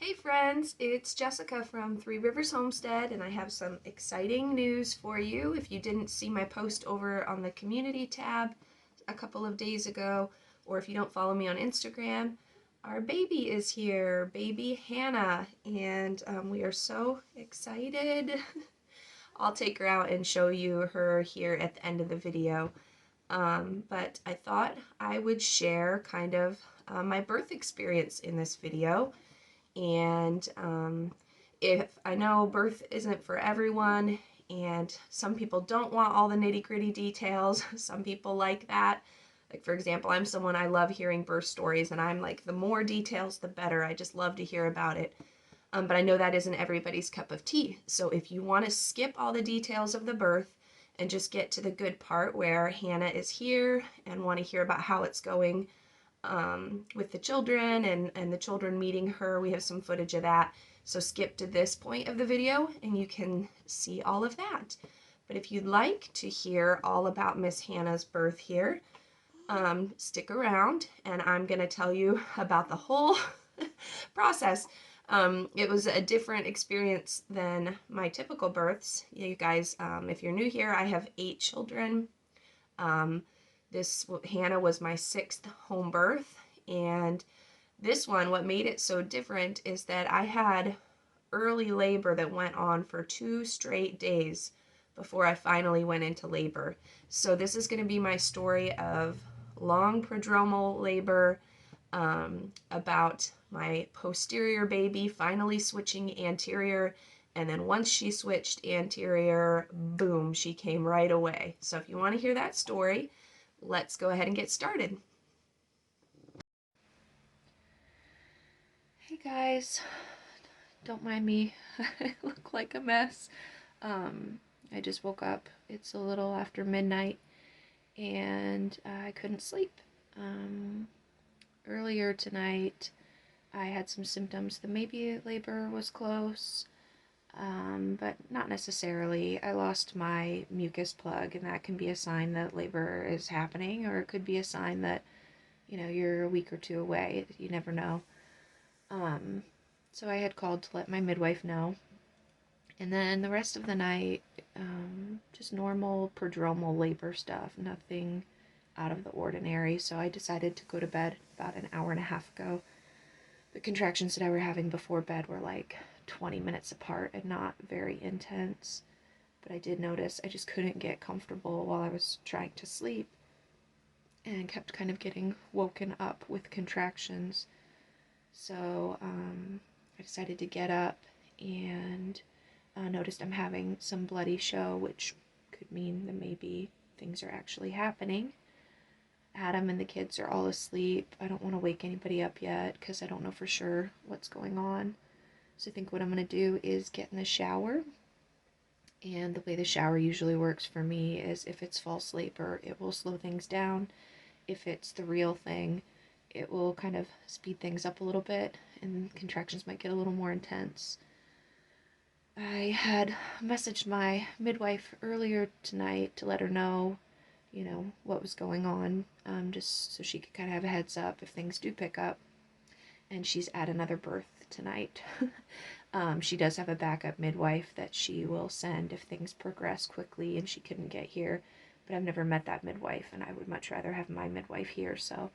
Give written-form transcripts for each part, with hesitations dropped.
Hey friends, it's Jessica from Three Rivers Homestead, and I have some exciting news for you. If you didn't see my post over on the community tab a couple of days ago, or if you don't follow me on Instagram, our baby is here, baby Hannah, and we are so excited. I'll take her out and show you her here at the end of the video. But I thought I would share kind of my birth experience in this video. And if I know birth isn't for everyone, and some people don't want all the nitty gritty details, some people like that. Like, for example, I'm someone, I love hearing birth stories, and I'm like, the more details, the better. I just love to hear about it. But I know that isn't everybody's cup of tea. So if you want to skip all the details of the birth and just get to the good part where Hannah is here and want to hear about how it's going with the children and the children meeting her. We have some footage of that. So skip to this point of the video and you can see all of that. But if you'd like to hear all about Miss Hannah's birth here, stick around and I'm going to tell you about the whole process. It was a different experience than my typical births. You guys, if you're new here, I have 8 children. This Hannah was my 6th home birth, and this one, what made it so different is that I had early labor that went on for 2 straight days before I finally went into labor. So this is going to be my story of long prodromal labor, about my posterior baby finally switching anterior, and then once she switched anterior, boom, she came right away. So if you want to hear that story, let's go ahead and get started. Hey guys, don't mind me. I look like a mess. I just woke up. It's a little after midnight and I couldn't sleep. Earlier tonight I had some symptoms that maybe labor was close, but not necessarily. I lost my mucus plug, and that can be a sign that labor is happening, or it could be a sign that, you're a week or 2 away. You never know. So I had called to let my midwife know. And then the rest of the night, just normal prodromal labor stuff, nothing out of the ordinary. So I decided to go to bed about an hour and a half ago. The contractions that I were having before bed were like 20 minutes apart and not very intense. But I did notice I just couldn't get comfortable while I was trying to sleep and kept kind of getting woken up with contractions. So I decided to get up and noticed I'm having some bloody show, which could mean that maybe things are actually happening. Adam and the kids are all asleep. I don't want to wake anybody up yet because I don't know for sure what's going on. So I think what I'm going to do is get in the shower. And the way the shower usually works for me is if it's false labor, it will slow things down. If it's the real thing, it will kind of speed things up a little bit and contractions might get a little more intense. I had messaged my midwife earlier tonight to let her know, what was going on, just so she could kind of have a heads up if things do pick up. And she's at another birth tonight. She does have a backup midwife that she will send if things progress quickly and she couldn't get here. But I've never met that midwife, and I would much rather have my midwife here. So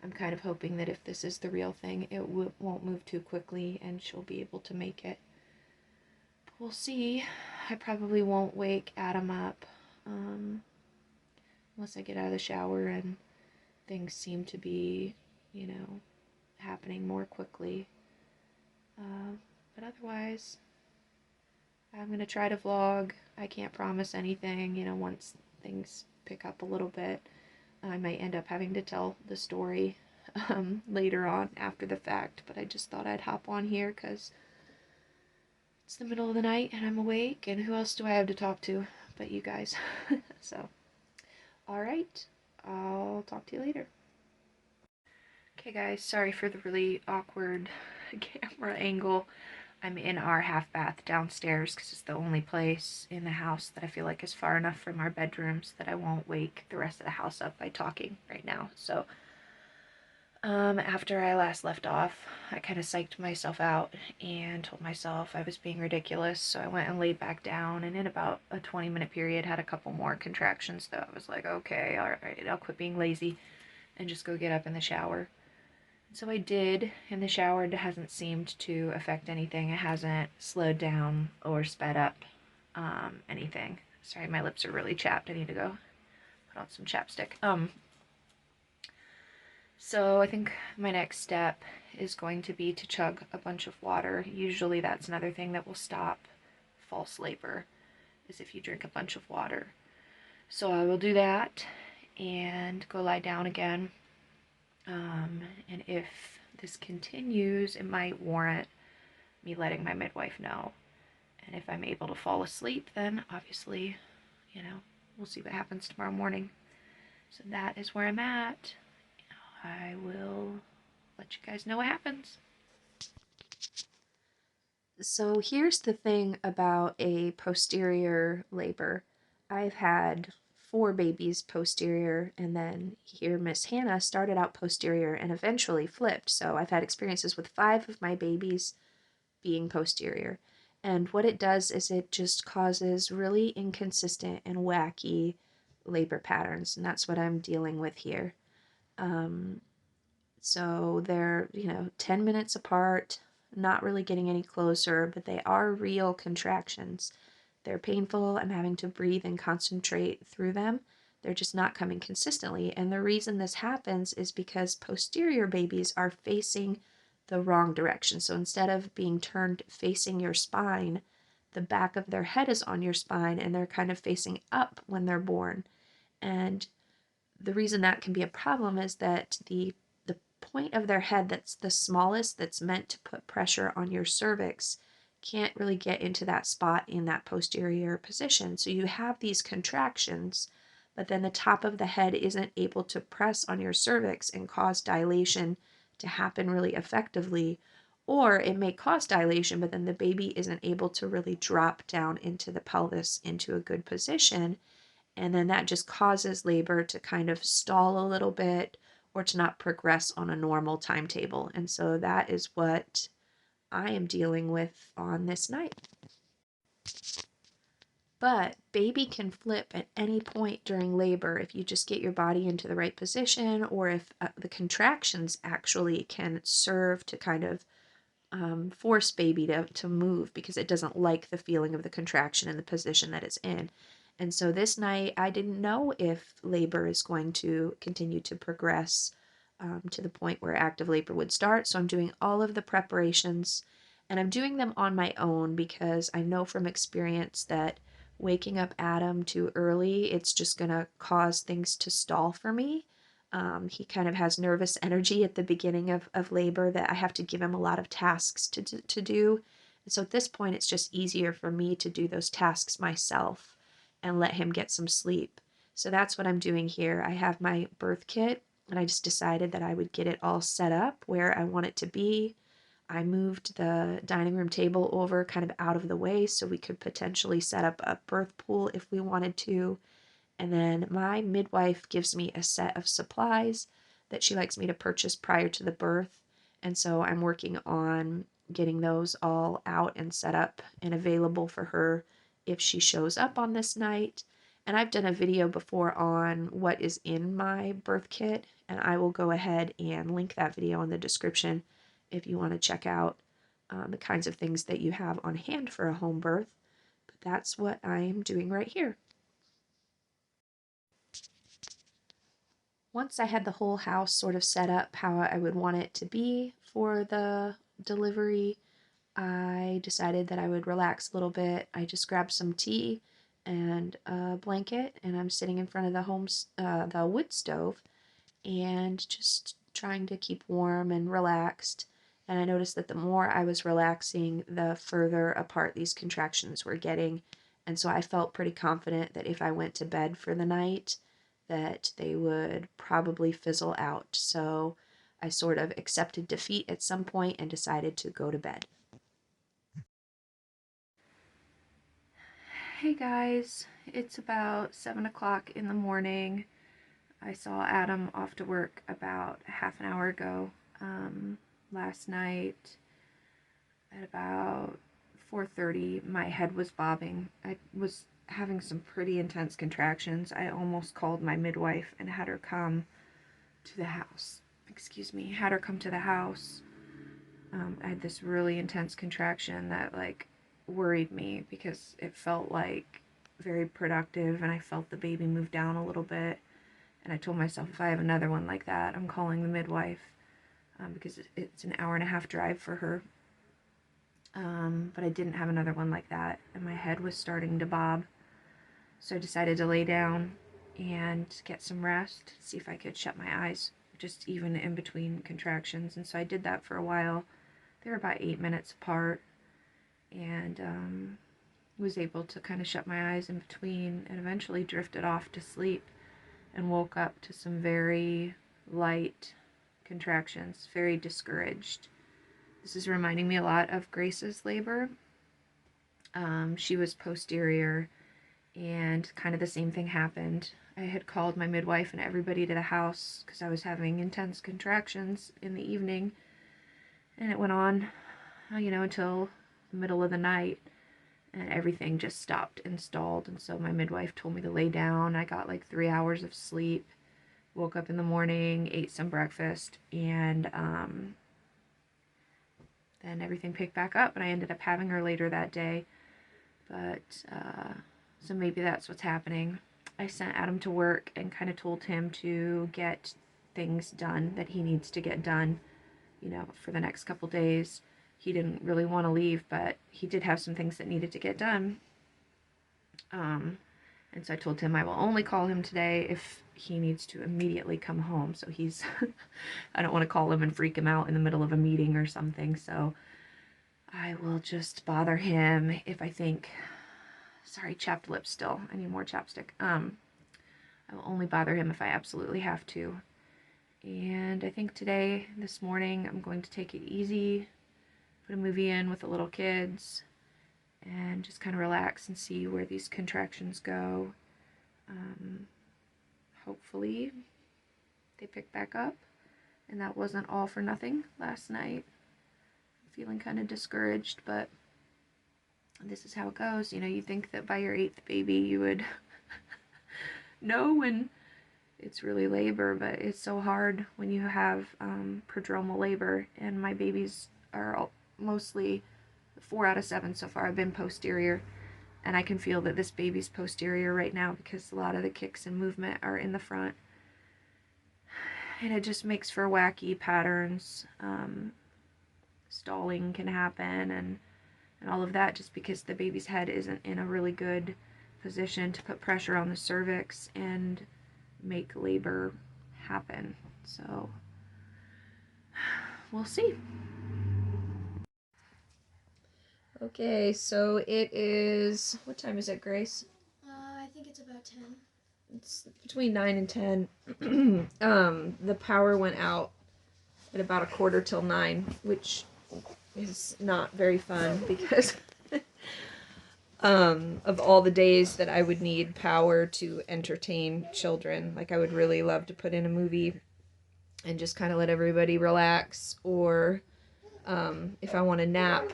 I'm kind of hoping that if this is the real thing, it won't move too quickly and she'll be able to make it. But we'll see. I probably won't wake Adam up unless I get out of the shower and things seem to be, happening more quickly. But otherwise, I'm going to try to vlog. I can't promise anything, once things pick up a little bit. I might end up having to tell the story later on after the fact, but I just thought I'd hop on here because it's the middle of the night and I'm awake, and who else do I have to talk to but you guys? So, alright, I'll talk to you later. Okay guys, sorry for the really awkward camera angle. I'm in our half bath downstairs because it's the only place in the house that I feel like is far enough from our bedrooms that I won't wake the rest of the house up by talking right now. So After I last left off, I kind of psyched myself out and told myself I was being ridiculous, so I went and laid back down, and in about a 20-minute period had a couple more contractions, so I was like, okay, alright, I'll quit being lazy and just go get up in the shower. So I did in the shower. It hasn't seemed to affect anything. It hasn't slowed down or sped up anything. Sorry, my lips are really chapped. I need to go put on some chapstick. So I think my next step is going to be to chug a bunch of water. Usually that's another thing that will stop false labor, is if you drink a bunch of water. So I will do that and go lie down again. And if this continues, it might warrant me letting my midwife know. And if I'm able to fall asleep, then obviously, we'll see what happens tomorrow morning. So that is where I'm at. I will let you guys know what happens. So here's the thing about a posterior labor. I've had 4 babies posterior, and then here Miss Hannah started out posterior and eventually flipped. So I've had experiences with 5 of my babies being posterior. And what it does is it just causes really inconsistent and wacky labor patterns, and that's what I'm dealing with here. Um, so they're, 10 minutes apart, not really getting any closer, but they are real contractions. They're painful. I'm having to breathe and concentrate through them. They're just not coming consistently. And the reason this happens is because posterior babies are facing the wrong direction. So instead of being turned facing your spine, the back of their head is on your spine and they're kind of facing up when they're born. And the reason that can be a problem is that the point of their head that's the smallest, that's meant to put pressure on your cervix, can't really get into that spot in that posterior position. So you have these contractions, but then the top of the head isn't able to press on your cervix and cause dilation to happen really effectively. Or it may cause dilation, but then the baby isn't able to really drop down into the pelvis into a good position. And then that just causes labor to kind of stall a little bit or to not progress on a normal timetable. And so that is what I am dealing with on this night. But baby can flip at any point during labor if you just get your body into the right position, or if the contractions actually can serve to kind of force baby to move because it doesn't like the feeling of the contraction and the position that it's in. And so this night, I didn't know if labor is going to continue to progress to the point where active labor would start. So I'm doing all of the preparations, and I'm doing them on my own because I know from experience that waking up Adam too early, it's just going to cause things to stall for me. He kind of has nervous energy at the beginning of labor that I have to give him a lot of tasks to do. And so at this point, it's just easier for me to do those tasks myself and let him get some sleep. So that's what I'm doing here. I have my birth kit, and I just decided that I would get it all set up where I want it to be. I moved the dining room table over kind of out of the way so we could potentially set up a birth pool if we wanted to. And then my midwife gives me a set of supplies that she likes me to purchase prior to the birth. And so I'm working on getting those all out and set up and available for her if she shows up on this night. And I've done a video before on what is in my birth kit, and I will go ahead and link that video in the description if you want to check out the kinds of things that you have on hand for a home birth. But that's what I'm doing right here. Once I had the whole house sort of set up how I would want it to be for the delivery, I decided that I would relax a little bit. I just grabbed some tea and a blanket, and I'm sitting in front of the wood stove, and just trying to keep warm and relaxed. And I noticed that the more I was relaxing, the further apart these contractions were getting. And so I felt pretty confident that if I went to bed for the night, that they would probably fizzle out. So I sort of accepted defeat at some point and decided to go to bed. Hey guys, it's about 7 o'clock in the morning. I saw Adam off to work about half an hour ago. Last night at about 4:30, my head was bobbing. I was having some pretty intense contractions. I almost called my midwife and had her come to the house. Had her come to the house. I had this really intense contraction that like worried me because it felt like very productive, and I felt the baby move down a little bit. And I told myself, if I have another one like that, I'm calling the midwife, because it's an hour and a half drive for her. But I didn't have another one like that, and my head was starting to bob. So I decided to lay down and get some rest, see if I could shut my eyes, just even in between contractions. And so I did that for a while. They were about 8 minutes apart, and was able to kind of shut my eyes in between, and eventually drifted off to sleep and woke up to some very light contractions, very discouraged. This is reminding me a lot of Grace's labor. She was posterior, and kind of the same thing happened. I had called my midwife and everybody to the house because I was having intense contractions in the evening, and it went on, until the middle of the night, and everything just stopped and stalled. And so my midwife told me to lay down. I got like 3 hours of sleep, woke up in the morning, ate some breakfast, and then everything picked back up, and I ended up having her later that day. But so maybe that's what's happening. I sent Adam to work and kind of told him to get things done that he needs to get done, for the next couple days. He didn't really want to leave, but he did have some things that needed to get done. And so I told him I will only call him today if he needs to immediately come home. So he's, I don't want to call him and freak him out in the middle of a meeting or something. So I will just bother him if I think, sorry, chapped lips still. I need more chapstick. I will only bother him if I absolutely have to. And I think this morning, I'm going to take it easy, put a movie in with the little kids, and just kind of relax and see where these contractions go. Hopefully they pick back up, and that wasn't all for nothing last night. I'm feeling kind of discouraged, but this is how it goes. You think that by your 8th baby you would know when it's really labor, but it's so hard when you have prodromal labor, and my babies are mostly 4 out of 7 so far have been posterior, and I can feel that this baby's posterior right now because a lot of the kicks and movement are in the front, and it just makes for wacky patterns. Stalling can happen, and all of that, just because the baby's head isn't in a really good position to put pressure on the cervix and make labor happen. So we'll see. Okay, so it is, what time is it, Grace? I think it's about 10. It's between 9 and 10. The power went out at about 9:15, which is not very fun because of all the days that I would need power to entertain children. Like, I would really love to put in a movie and just kind of let everybody relax, or if I want to nap.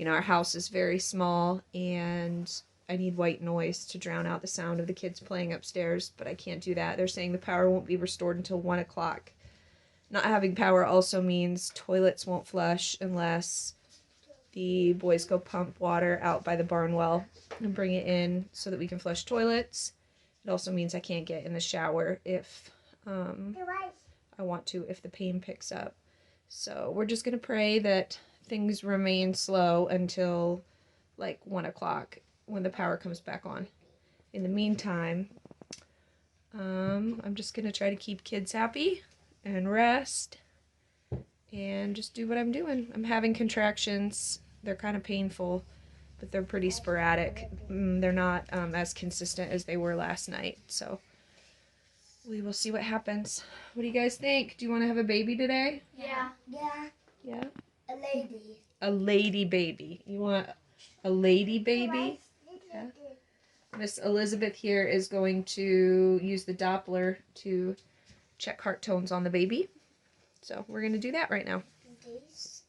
Our house is very small, and I need white noise to drown out the sound of the kids playing upstairs, but I can't do that. They're saying the power won't be restored until 1 o'clock. Not having power also means toilets won't flush unless the boys go pump water out by the barn well and bring it in so that we can flush toilets. It also means I can't get in the shower if I want to, if the pain picks up. So we're just going to pray that things remain slow until like 1 o'clock when the power comes back on. In the meantime, I'm just going to try to keep kids happy and rest and just do what I'm doing. I'm having contractions. They're kind of painful, but they're pretty sporadic. They're not as consistent as they were last night, so we will see what happens. What do you guys think? Do you want to have a baby today? Yeah. Yeah? A lady. A lady baby. You want a lady baby? Yeah. Miss Elizabeth here is going to use the Doppler to check heart tones on the baby. So we're going to do that right now. These.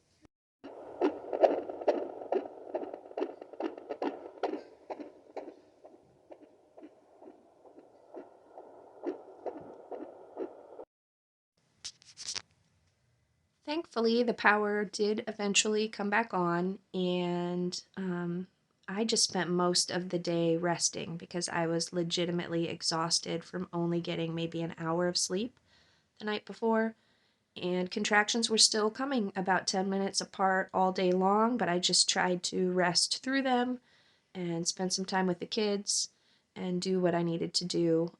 Thankfully, the power did eventually come back on, and I just spent most of the day resting because I was legitimately exhausted from only getting maybe an hour of sleep the night before. And contractions were still coming about 10 minutes apart all day long, but I just tried to rest through them and spend some time with the kids and do what I needed to do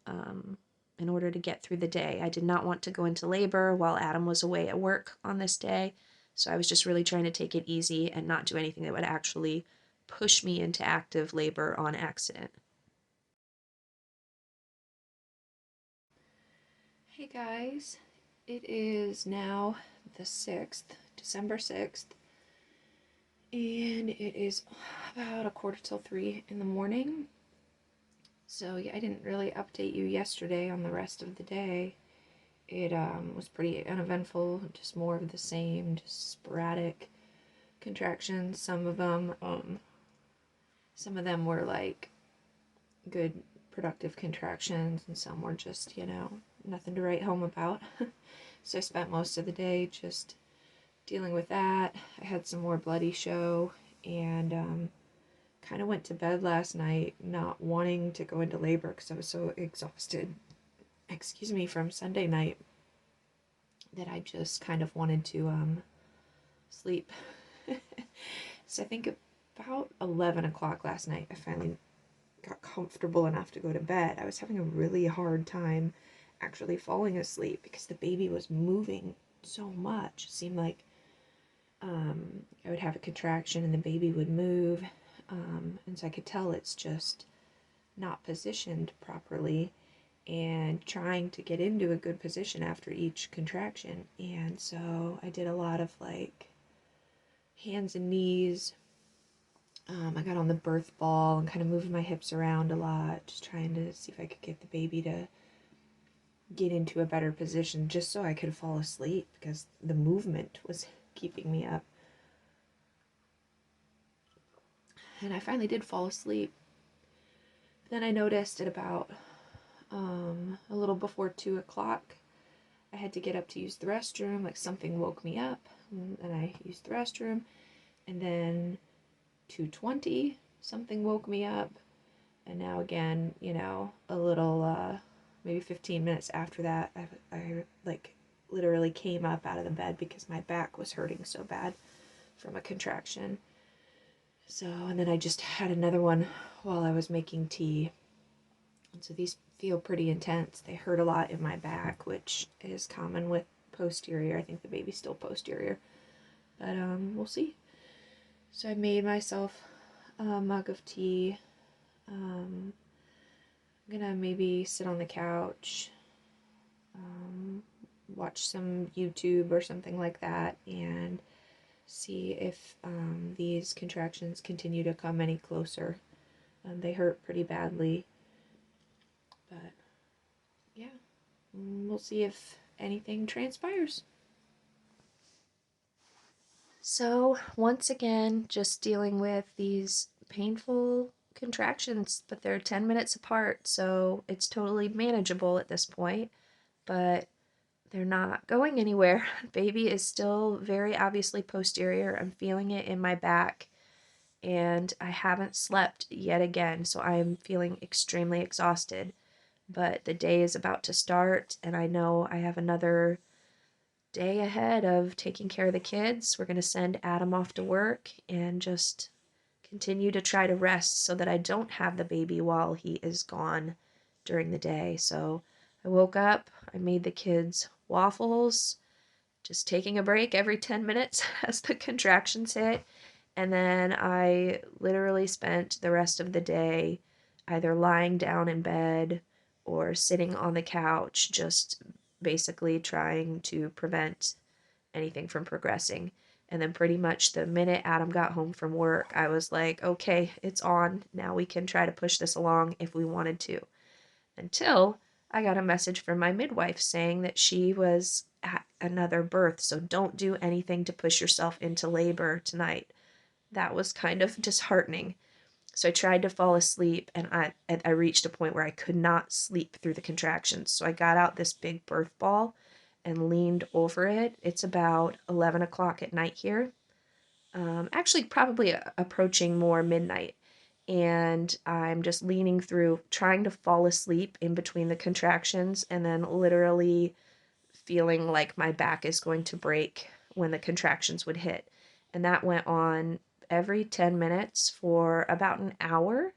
in order to get through the day. I did not want to go into labor while Adam was away at work on this day, so I was just really trying to take it easy and not do anything that would actually push me into active labor on accident. Hey guys, it is now the 6th, December 6th, and it is about 2:45 in the morning. So yeah, I didn't really update you yesterday on the rest of the day. It was pretty uneventful, just more of the same, just sporadic contractions. Some of them were like good, productive contractions, and some were just, nothing to write home about. So I spent most of the day just dealing with that. I had some more bloody show, and kind of went to bed last night not wanting to go into labor because I was so exhausted, from Sunday night, that I just kind of wanted to sleep. So I think about 11 o'clock last night, I finally got comfortable enough to go to bed. I was having a really hard time actually falling asleep because the baby was moving so much. It seemed like I would have a contraction and the baby would move. And so I could tell it's just not positioned properly and trying to get into a good position after each contraction. And so I did a lot of like hands and knees. I got on the birth ball and kind of moved my hips around a lot, just trying to see if I could get the baby to get into a better position just so I could fall asleep because the movement was keeping me up. And I finally did fall asleep. Then I noticed at about a little before 2 o'clock, I had to get up to use the restroom. Like something woke me up, and I used the restroom. And then 2:20, something woke me up. And now again, a little, maybe 15 minutes after that, I like literally came up out of the bed because my back was hurting so bad from a contraction. So, and then I just had another one while I was making tea. And so these feel pretty intense. They hurt a lot in my back, which is common with posterior. I think the baby's still posterior, but we'll see. So I made myself a mug of tea. I'm gonna maybe sit on the couch, watch some YouTube or something like that, and see if these contractions continue to come any closer. They hurt pretty badly, but yeah, we'll see if anything transpires. So once again, just dealing with these painful contractions, but they're 10 minutes apart, so it's totally manageable at this point, but they're not going anywhere. Baby is still very obviously posterior. I'm feeling it in my back, and I haven't slept yet again, so I'm feeling extremely exhausted. But the day is about to start, and I know I have another day ahead of taking care of the kids. We're going to send Adam off to work and just continue to try to rest so that I don't have the baby while he is gone during the day. So I woke up, I made the kids waffles, just taking a break every 10 minutes as the contractions hit. And then I literally spent the rest of the day either lying down in bed or sitting on the couch, just basically trying to prevent anything from progressing. And then pretty much the minute Adam got home from work, I was like, okay, it's on. Now we can try to push this along if we wanted to. Until I got a message from my midwife saying that she was at another birth, so don't do anything to push yourself into labor tonight. That was kind of disheartening. So I tried to fall asleep, and I reached a point where I could not sleep through the contractions. So I got out this big birth ball and leaned over it. It's about 11 o'clock at night here. Actually, probably approaching more midnight. And I'm just leaning through, trying to fall asleep in between the contractions, and then literally feeling like my back is going to break when the contractions would hit. And that went on every 10 minutes for about an hour.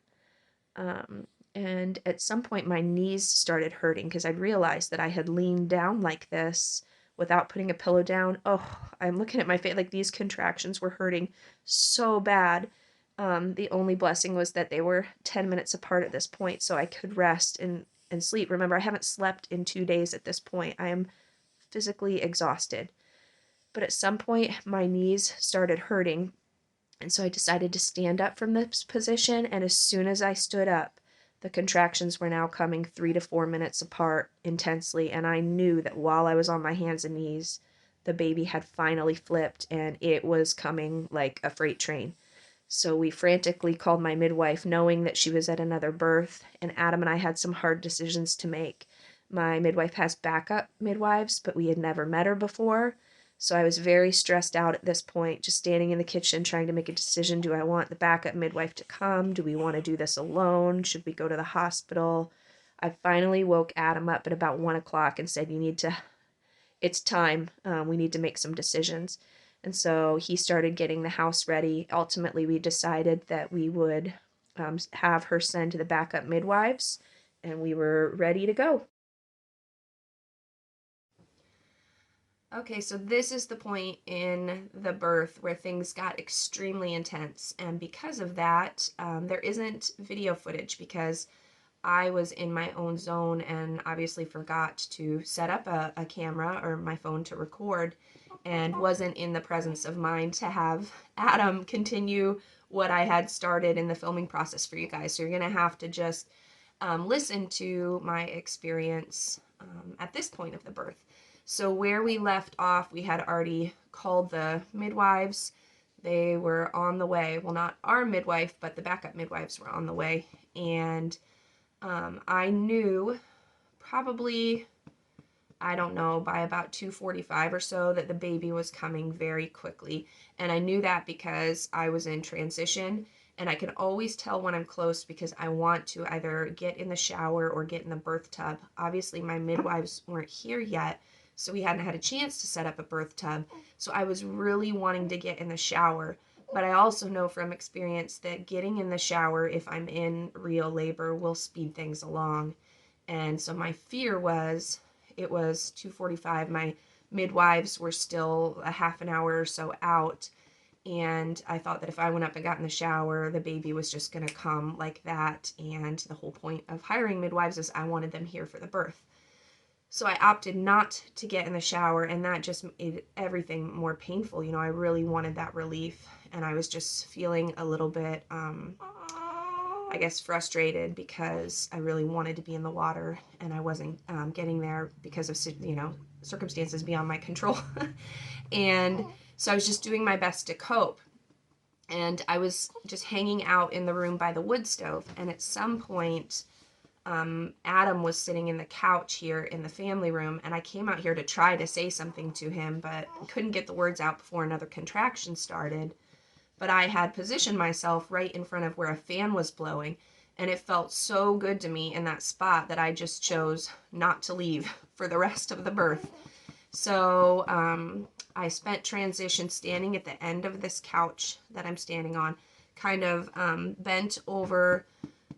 And at some point, my knees started hurting because I realized that I had leaned down like this without putting a pillow down. Oh, I'm looking at my face, like these contractions were hurting so bad. The only blessing was that they were 10 minutes apart at this point, so I could rest and sleep. Remember, I haven't slept in 2 days at this point. I am physically exhausted. But at some point, my knees started hurting, and so I decided to stand up from this position, and as soon as I stood up, the contractions were now coming 3 to 4 minutes apart intensely, and I knew that while I was on my hands and knees, the baby had finally flipped, and it was coming like a freight train. So we frantically called my midwife, knowing that she was at another birth, and Adam and I had some hard decisions to make. My midwife has backup midwives, but we had never met her before. So I was very stressed out at this point, just standing in the kitchen trying to make a decision. Do I want the backup midwife to come? Do we want to do this alone? Should we go to the hospital? I finally woke Adam up at about 1 o'clock and said, it's time. We need to make some decisions. And so he started getting the house ready. Ultimately, we decided that we would have her send the backup midwives, and we were ready to go. Okay, so this is the point in the birth where things got extremely intense. And because of that, there isn't video footage because I was in my own zone and obviously forgot to set up a camera or my phone to record, and wasn't in the presence of mind to have Adam continue what I had started in the filming process for you guys. So you're going to have to just listen to my experience at this point of the birth. So where we left off, we had already called the midwives. They were on the way. Well, not our midwife, but the backup midwives were on the way. And I knew probably, I don't know, by about 2:45 or so that the baby was coming very quickly. And I knew that because I was in transition, and I can always tell when I'm close because I want to either get in the shower or get in the birth tub. Obviously, my midwives weren't here yet, so we hadn't had a chance to set up a birth tub. So I was really wanting to get in the shower. But I also know from experience that getting in the shower, if I'm in real labor, will speed things along. And so my fear was, it was 2:45. My midwives were still a half an hour or so out. And I thought that if I went up and got in the shower, the baby was just going to come like that. And the whole point of hiring midwives is I wanted them here for the birth. So I opted not to get in the shower, and that just made everything more painful. You know, I really wanted that relief, and I was just feeling a little bit, I guess, frustrated because I really wanted to be in the water, and I wasn't getting there because of, circumstances beyond my control. And so I was just doing my best to cope. And I was just hanging out in the room by the wood stove, and at some point, Adam was sitting in the couch here in the family room, and I came out here to try to say something to him, but couldn't get the words out before another contraction started. But I had positioned myself right in front of where a fan was blowing, and it felt so good to me in that spot that I just chose not to leave for the rest of the birth. So I spent transition standing at the end of this couch that I'm standing on, kind of bent over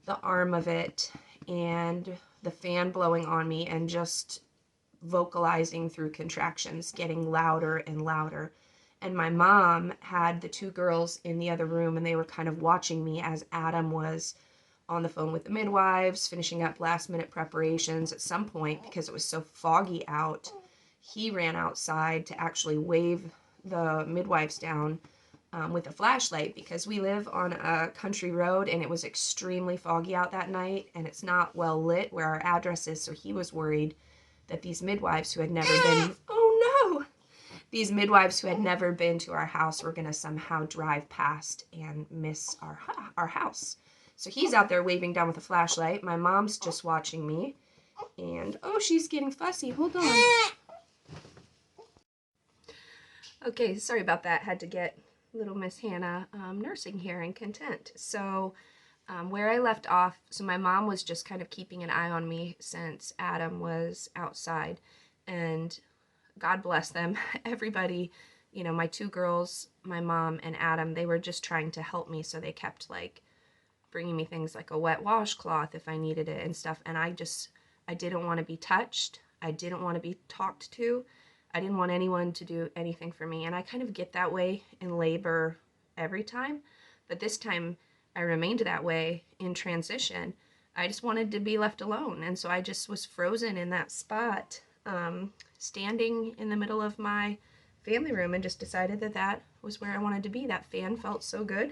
the arm of it, and the fan blowing on me, and just vocalizing through contractions, getting louder and louder. And my mom had the two girls in the other room, and they were kind of watching me as Adam was on the phone with the midwives, finishing up last minute preparations. At some point, because it was so foggy out, he ran outside to actually wave the midwives down with a flashlight because we live on a country road and it was extremely foggy out that night and it's not well lit where our address is. So he was worried that these midwives who had never been, oh no, these midwives who had never been to our house were going to somehow drive past and miss our house. So he's out there waving down with a flashlight. My mom's just watching me. And, oh, she's getting fussy. Hold on. Okay, sorry about that. Had to get little Miss Hannah nursing here in Content. So where I left off, so my mom was just kind of keeping an eye on me since Adam was outside. And God bless them. Everybody, you know, my two girls, my mom and Adam, they were just trying to help me. So they kept like bringing me things like a wet washcloth if I needed it and stuff. And I didn't want to be touched. I didn't want to be talked to. I didn't want anyone to do anything for me. And I kind of get that way in labor every time. But this time I remained that way in transition. I just wanted to be left alone. And so I just was frozen in that spot, standing in the middle of my family room and just decided that that was where I wanted to be. That fan felt so good.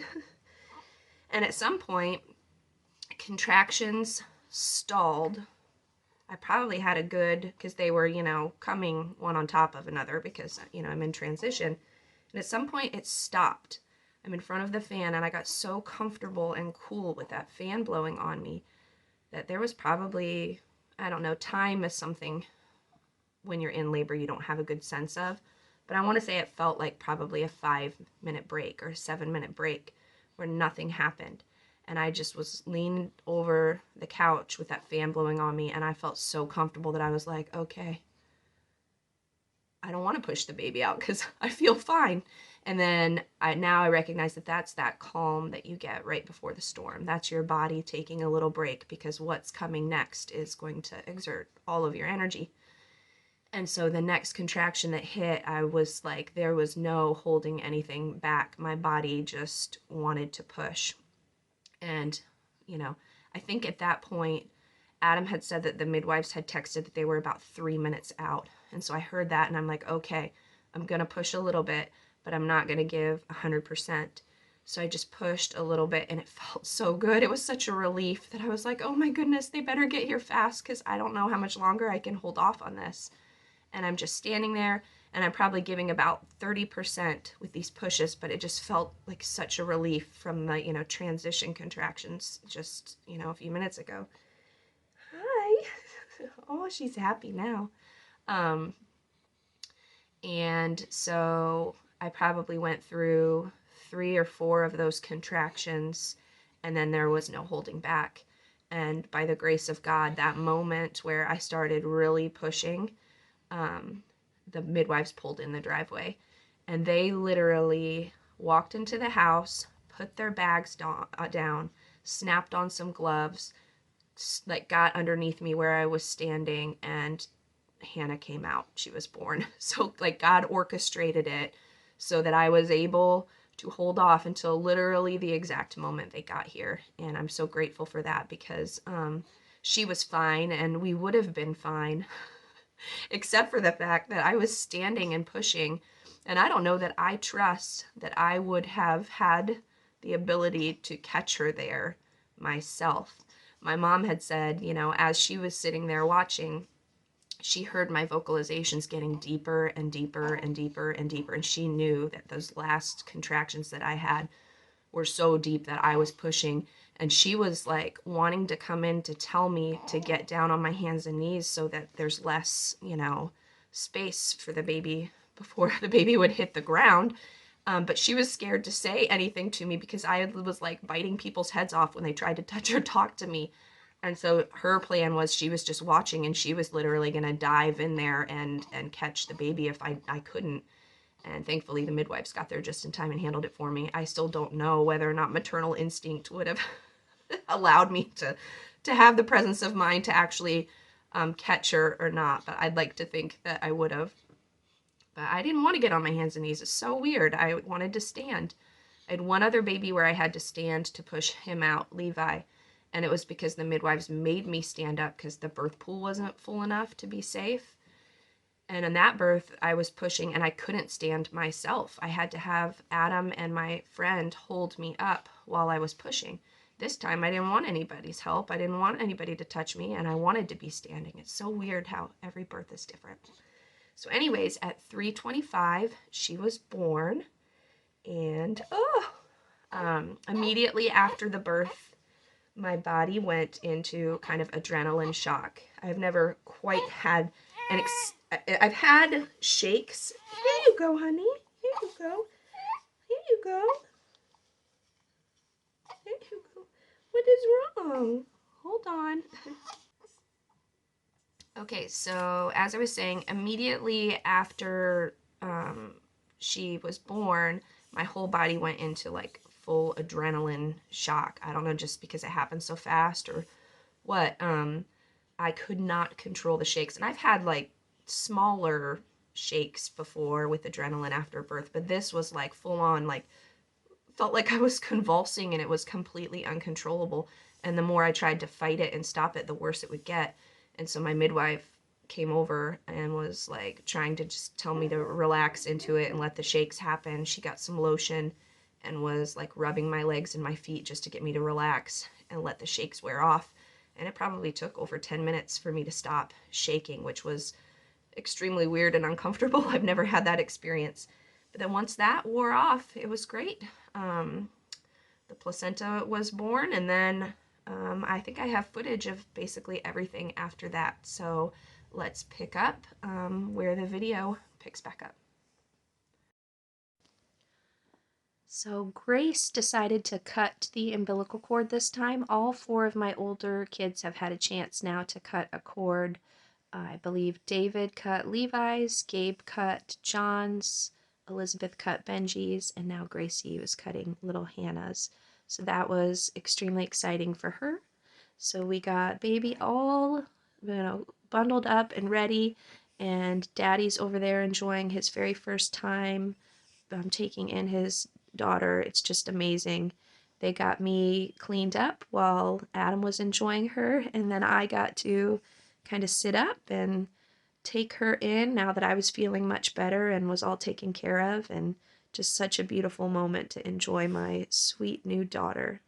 And at some point, contractions stalled. I probably had a good, because they were, you know, coming one on top of another because, you know, I'm in transition. And at some point it stopped. I'm in front of the fan and I got so comfortable and cool with that fan blowing on me that there was probably, I don't know, time is something when you're in labor you don't have a good sense of. But I want to say it felt like probably a 5-minute break or a 7-minute break where nothing happened. And I just was leaned over the couch with that fan blowing on me. And I felt so comfortable that I was like, okay, I don't want to push the baby out because I feel fine. And then now I recognize that that's that calm that you get right before the storm. That's your body taking a little break because what's coming next is going to exert all of your energy. And so the next contraction that hit, I was like, there was no holding anything back. My body just wanted to push. And, you know, I think at that point, Adam had said that the midwives had texted that they were about 3 minutes out. And so I heard that and I'm like, okay, I'm going to push a little bit, but I'm not going to give 100%. So I just pushed a little bit and it felt so good. It was such a relief that I was like, oh my goodness, they better get here fast because I don't know how much longer I can hold off on this. And I'm just standing there and I'm probably giving about 30% with these pushes, but it just felt like such a relief from the, you know, transition contractions just, you know, a few minutes ago. Hi. Oh, she's happy now. And so I probably went through 3 or 4 of those contractions and then there was no holding back. And by the grace of God, that moment where I started really pushing, the midwives pulled in the driveway and they literally walked into the house, put their bags down, snapped on some gloves, like got underneath me where I was standing, and Hannah came out. She was born. So like God orchestrated it so that I was able to hold off until literally the exact moment they got here. And I'm so grateful for that because she was fine and we would have been fine except for the fact that I was standing and pushing. And I don't know that I trust that I would have had the ability to catch her there myself. My mom had said, you know, as she was sitting there watching, she heard my vocalizations getting deeper and deeper and deeper and deeper. And she knew that those last contractions that I had were so deep that I was pushing. And she was like wanting to come in to tell me to get down on my hands and knees so that there's less, you know, space for the baby before the baby would hit the ground. But she was scared to say anything to me because I was like biting people's heads off when they tried to touch or talk to me. And so her plan was she was just watching and she was literally going to dive in there and catch the baby if I couldn't. And thankfully the midwives got there just in time and handled it for me. I still don't know whether or not maternal instinct would have allowed me to have the presence of mind to actually catch her or not. But I'd like to think that I would have. But I didn't want to get on my hands and knees. It's so weird. I wanted to stand. I had one other baby where I had to stand to push him out, Levi. And it was because the midwives made me stand up because the birth pool wasn't full enough to be safe. And in that birth, I was pushing and I couldn't stand myself. I had to have Adam and my friend hold me up while I was pushing. This time I didn't want anybody's help. I didn't want anybody to touch me, and I wanted to be standing. It's so weird how every birth is different. So anyways, at 3:25, she was born, and immediately after the birth, my body went into kind of adrenaline shock. I've never quite had I've had shakes. Here you go, honey. Here you go. Here you go. Here you go. What is wrong? Hold on. Okay, so as I was saying, immediately after she was born, my whole body went into like full adrenaline shock. I don't know, just because it happened so fast or what. I could not control the shakes. And I've had like smaller shakes before with adrenaline after birth, but this was like full on, like felt like I was convulsing and it was completely uncontrollable. And the more I tried to fight it and stop it, the worse it would get. And so my midwife came over and was like trying to just tell me to relax into it and let the shakes happen. She got some lotion and was like rubbing my legs and my feet just to get me to relax and let the shakes wear off. And it probably took over 10 minutes for me to stop shaking, which was extremely weird and uncomfortable. I've never had that experience. But then once that wore off, it was great. The placenta was born, and then I think I have footage of basically everything after that. So let's pick up where the video picks back up. So Grace decided to cut the umbilical cord this time. All 4 of my older kids have had a chance now to cut a cord. I believe David cut Levi's, Gabe cut John's, Elizabeth cut Benji's, and now Gracie was cutting little Hannah's. So that was extremely exciting for her. So we got baby all, bundled up and ready, and Daddy's over there enjoying his very first time taking in his daughter. It's just amazing. They got me cleaned up while Adam was enjoying her, and then I got to kind of sit up and take her in now that I was feeling much better and was all taken care of, and just such a beautiful moment to enjoy my sweet new daughter.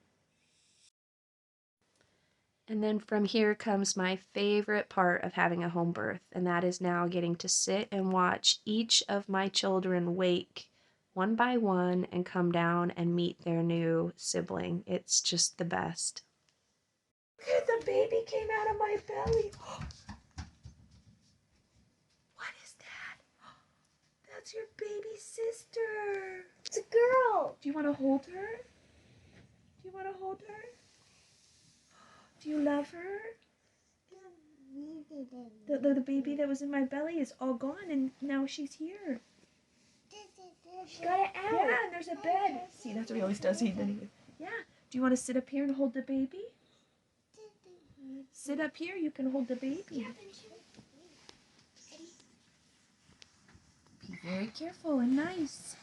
And then from here comes my favorite part of having a home birth, and that is now getting to sit and watch each of my children wake one by one and come down and meet their new sibling. It's just the best. The baby came out of my belly. What is that? That's your baby sister. It's a girl. Do you want to hold her? Do you want to hold her? Do you love her? The baby that was in my belly is all gone, and now she's here. She got it out. Yeah, and there's a bed. See, that's what he always does. Yeah. Do you want to sit up here and hold the baby? Sit up here. You can hold the baby. Be very careful and nice.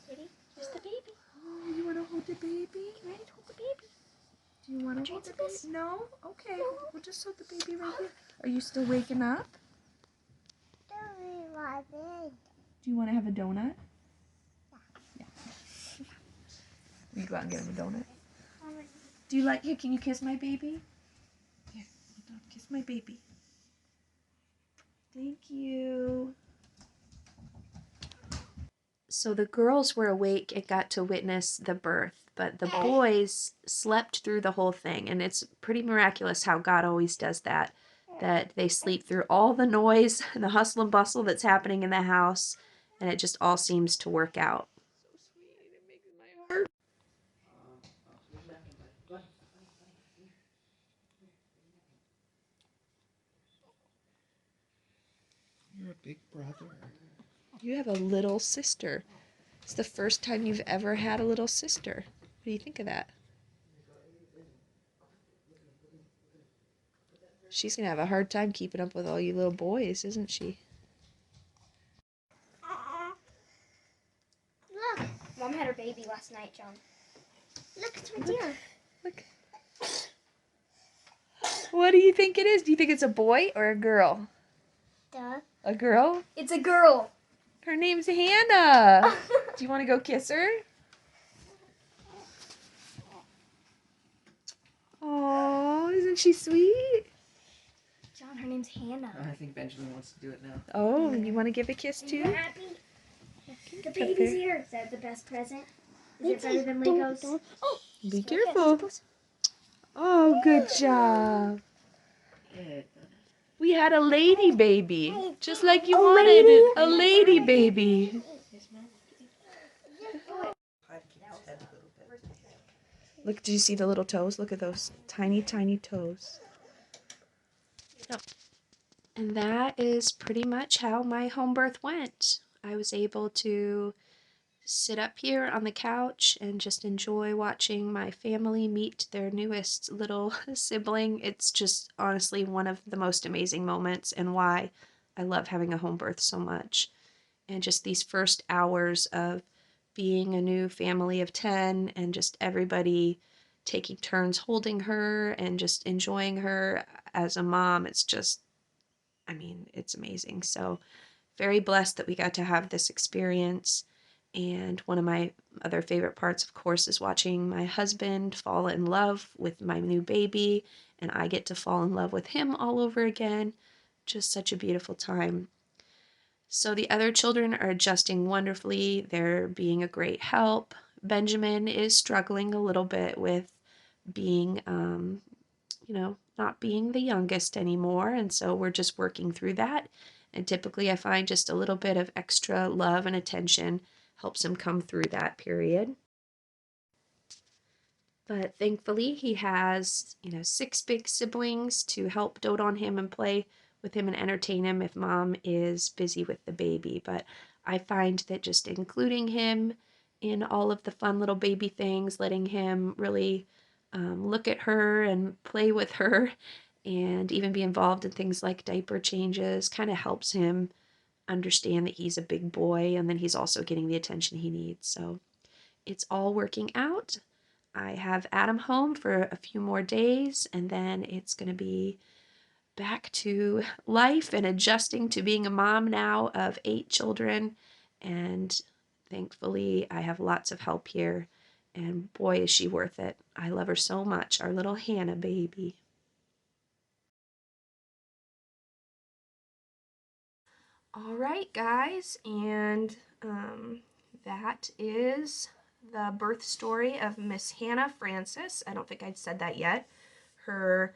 Ready? Here's the baby. Oh, you want to hold the baby? You ready to hold the baby? Do you want to hold the baby? No? Okay. We'll just hold the baby right here. Are you still waking up? Do you want to have a donut? Yeah. Will you go out and get him a donut? Do you like, here, can you kiss my baby? Here, kiss my baby. Thank you. So the girls were awake and got to witness the birth, but the boys slept through the whole thing, and it's pretty miraculous how God always does that they sleep through all the noise and the hustle and bustle that's happening in the house, and it just all seems to work out. So sweet. It makes my heart. You're a big brother. You have a little sister. It's the first time you've ever had a little sister. What do you think of that? She's going to have a hard time keeping up with all you little boys, isn't she? Look. Mom had her baby last night, John. Look, it's right here. Look. What do you think it is? Do you think it's a boy or a girl? Duh. A girl? It's a girl. Her name's Hannah. Do you want to go kiss her? Oh, isn't she sweet? John, her name's Hannah. I think Benjamin wants to do it now. Oh, you want to give a kiss Are you too? happy? The Up baby's there. here. Is that the best present? Is it better than Legos? Oh, Be careful. Oh, good job. We had a lady baby, just like you wanted a lady baby. Look, did you see the little toes? Look at those tiny, tiny toes. Oh. And that is pretty much how my home birth went. I was able to sit up here on the couch and just enjoy watching my family meet their newest little sibling. It's just honestly one of the most amazing moments and why I love having a home birth so much. And just these first hours of being a new family of 10 and just everybody taking turns holding her and just enjoying her as a mom, it's just, I mean, it's amazing. So very blessed that we got to have this experience. And one of my other favorite parts, of course, is watching my husband fall in love with my new baby, and I get to fall in love with him all over again. Just such a beautiful time. So the other children are adjusting wonderfully. They're being a great help. Benjamin is struggling a little bit with being, not being the youngest anymore. And so we're just working through that. And typically I find just a little bit of extra love and attention helps him come through that period. But thankfully he has, 6 big siblings to help dote on him and play with him and entertain him if mom is busy with the baby. But I find that just including him in all of the fun little baby things, letting him really look at her and play with her and even be involved in things like diaper changes kind of helps him understand that he's a big boy and then he's also getting the attention he needs. So it's all working out. I have Adam home for a few more days and then it's going to be back to life and adjusting to being a mom now of 8 children. And thankfully, I have lots of help here. And boy, is she worth it. I love her so much, our little Hannah baby. All right, guys, and that is the birth story of Miss Hannah Francis. I don't think I'd said that yet. Her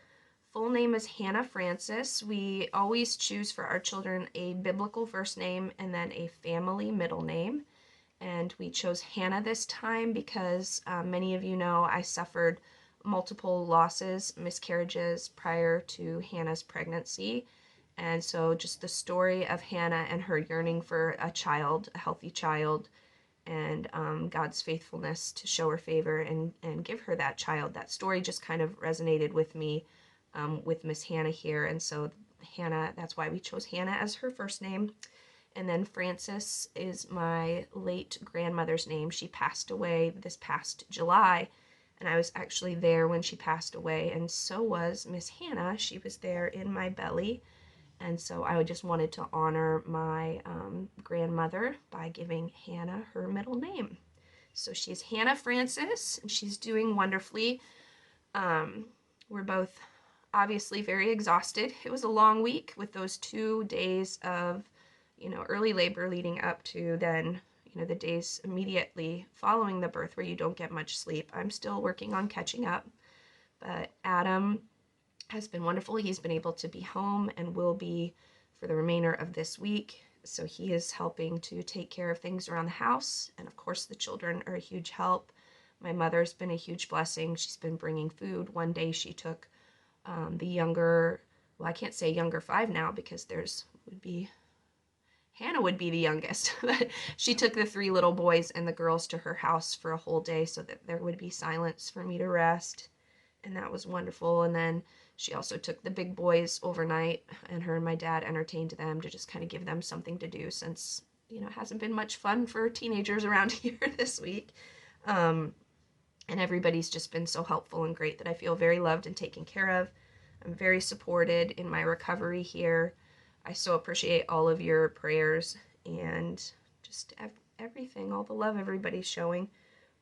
full name is Hannah Francis. We always choose for our children a biblical first name and then a family middle name. And we chose Hannah this time because many of you know I suffered multiple losses, miscarriages prior to Hannah's pregnancy. And so just the story of Hannah and her yearning for a child, a healthy child, and God's faithfulness to show her favor and give her that child. That story just kind of resonated with me with Miss Hannah here. And so Hannah, that's why we chose Hannah as her first name. And then Frances is my late grandmother's name. She passed away this past July, and I was actually there when she passed away, and so was Miss Hannah. She was there in my belly. And so I just wanted to honor my grandmother by giving Hannah her middle name. So she's Hannah Francis, and she's doing wonderfully. We're both obviously very exhausted. It was a long week with those 2 days of, early labor leading up to then, the days immediately following the birth where you don't get much sleep. I'm still working on catching up, but Adam has been wonderful. He's been able to be home and will be for the remainder of this week. So he is helping to take care of things around the house. And of course, the children are a huge help. My mother's been a huge blessing. She's been bringing food. One day she took the younger, well, I can't say younger 5 now because Hannah would be the youngest. But she took the 3 little boys and the girls to her house for a whole day so that there would be silence for me to rest. And that was wonderful. And then she also took the big boys overnight, and her and my dad entertained them to just kind of give them something to do since, it hasn't been much fun for teenagers around here this week. And everybody's just been so helpful and great that I feel very loved and taken care of. I'm very supported in my recovery here. I so appreciate all of your prayers and just everything, all the love everybody's showing.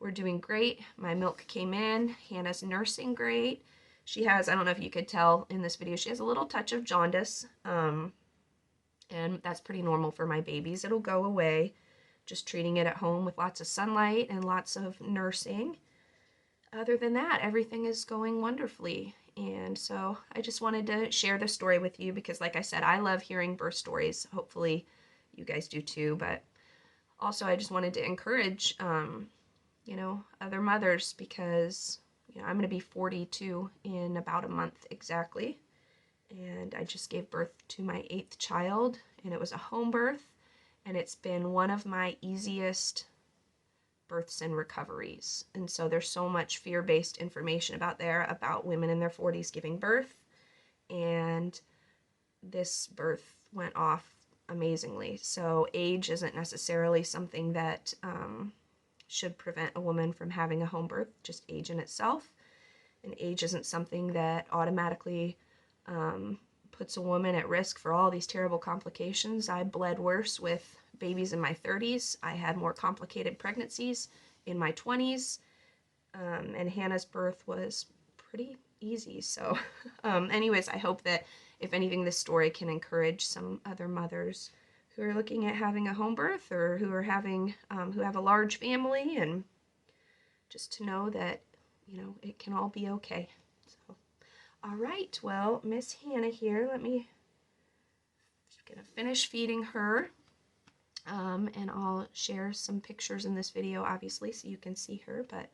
We're doing great. My milk came in. Hannah's nursing great. She has, I don't know if you could tell in this video, she has a little touch of jaundice. And that's pretty normal for my babies. It'll go away. Just treating it at home with lots of sunlight and lots of nursing. Other than that, everything is going wonderfully. And so I just wanted to share this story with you because, like I said, I love hearing birth stories. Hopefully you guys do too. But also I just wanted to encourage, you know, other mothers because, you know, I'm going to be 42 in about a month exactly. And I just gave birth to my 8th child, and it was a home birth, and it's been one of my easiest births and recoveries. And so there's so much fear-based information about women in their 40s giving birth, and this birth went off amazingly. So age isn't necessarily something that should prevent a woman from having a home birth, just age in itself. And age isn't something that automatically puts a woman at risk for all these terrible complications. I bled worse with babies in my 30s. I had more complicated pregnancies in my 20s. And Hannah's birth was pretty easy. So anyways, I hope that if anything, this story can encourage some other mothers who are looking at having a home birth or who are having, who have a large family, and just to know that, you know, it can all be okay. So, all right, well, Miss Hannah here, just gonna finish feeding her, and I'll share some pictures in this video, obviously, so you can see her. But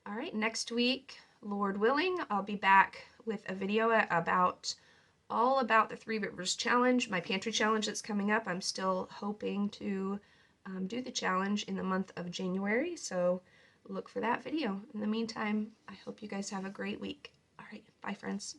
all right, next week, Lord willing, I'll be back with a video all about the 3 Rivers Challenge, my pantry challenge that's coming up. I'm still hoping to do the challenge in the month of January, so look for that video. In the meantime, I hope you guys have a great week. All right, bye friends.